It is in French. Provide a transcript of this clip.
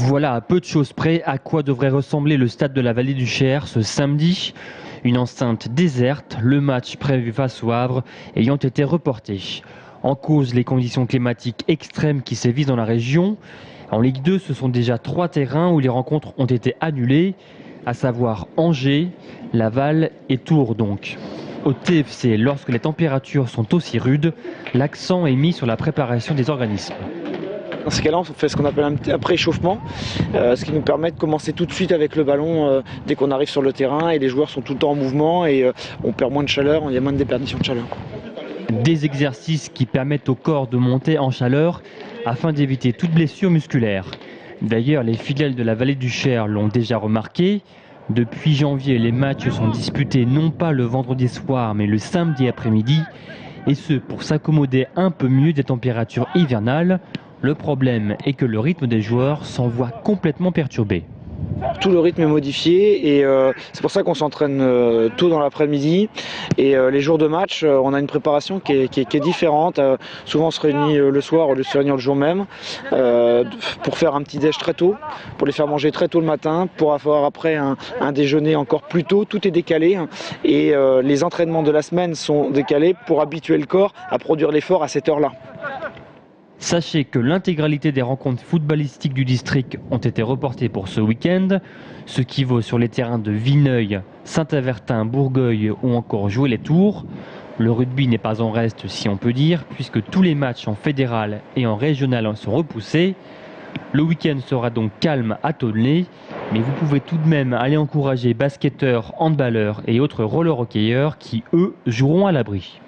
Voilà à peu de choses près à quoi devrait ressembler le stade de la Vallée du Cher ce samedi. Une enceinte déserte, le match prévu face au Havre ayant été reporté. En cause, les conditions climatiques extrêmes qui sévissent dans la région. En Ligue 2, ce sont déjà 3 terrains où les rencontres ont été annulées, à savoir Angers, Laval et Tours donc. Au TFC, lorsque les températures sont aussi rudes, l'accent est mis sur la préparation des organismes. Dans ce cas-là, on fait ce qu'on appelle un pré-échauffement, ce qui nous permet de commencer tout de suite avec le ballon dès qu'on arrive sur le terrain et les joueurs sont tout le temps en mouvement et on perd moins de chaleur, il y a moins de déperdition de chaleur. Des exercices qui permettent au corps de monter en chaleur afin d'éviter toute blessure musculaire. D'ailleurs, les fidèles de la Vallée du Cher l'ont déjà remarqué. Depuis janvier, les matchs sont disputés non pas le vendredi soir, mais le samedi après-midi. Et ce, pour s'accommoder un peu mieux des températures hivernales. Le problème est que le rythme des joueurs s'en voit complètement perturbé. Tout le rythme est modifié et c'est pour ça qu'on s'entraîne tôt dans l'après-midi et les jours de match on a une préparation qui est différente. Souvent on se réunit le soir au lieu de se réunir le jour même pour faire un petit déj très tôt, pour les faire manger très tôt le matin, pour avoir après un déjeuner encore plus tôt. Tout est décalé et les entraînements de la semaine sont décalés pour habituer le corps à produire l'effort à cette heure-là. Sachez que l'intégralité des rencontres footballistiques du district ont été reportées pour ce week-end, ce qui vaut sur les terrains de Vineuil, Saint-Avertin, Bourgueil ou encore Jouer-les-Tours. Le rugby n'est pas en reste si on peut dire, puisque tous les matchs en fédéral et en régional sont repoussés. Le week-end sera donc calme à Tonnelet, mais vous pouvez tout de même aller encourager basketteurs, handballeurs et autres roller-hockeyeurs qui, eux, joueront à l'abri.